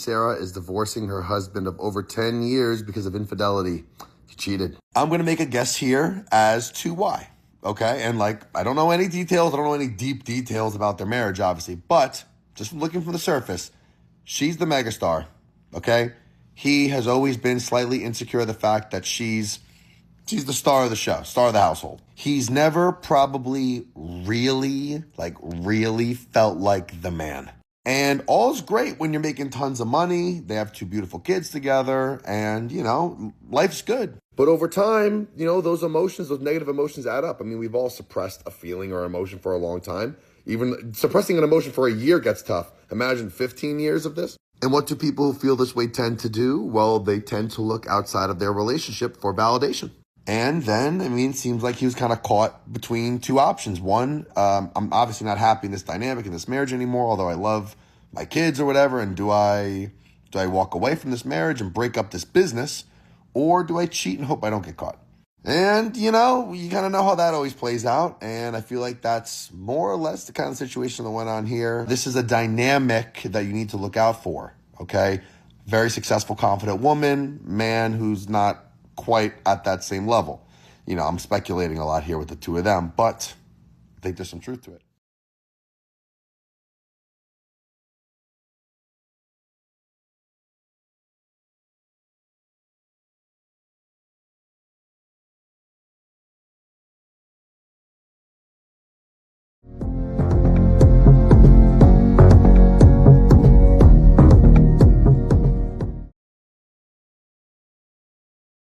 Sarah is divorcing her husband of over 10 years because of infidelity. He cheated. I'm going to make a guess here as to why. Okay, and I don't know any details. I don't know any deep details about their marriage, obviously. But just looking from the surface, she's the megastar. Okay, he has always been slightly insecure of the fact that she's the star of the show, star of the household. He's never probably really felt like the man. And all's great when you're making tons of money. They have 2 beautiful kids together and, life's good. But over time, those emotions, those negative emotions add up. I mean, we've all suppressed a feeling or emotion for a long time. Even suppressing an emotion for a year gets tough. Imagine 15 years of this. And what do people who feel this way tend to do? Well, they tend to look outside of their relationship for validation. And then, it seems like he was kind of caught between 2 options. One, I'm obviously not happy in this dynamic, in this marriage anymore, although I love my kids or whatever. And do I walk away from this marriage and break up this business? Or do I cheat and hope I don't get caught? And, you kind of know how that always plays out. And I feel like that's more or less the kind of situation that went on here. This is a dynamic that you need to look out for, okay? Very successful, confident woman, man who's not quite at that same level. I'm speculating a lot here with the 2 of them, but I think there's some truth to it.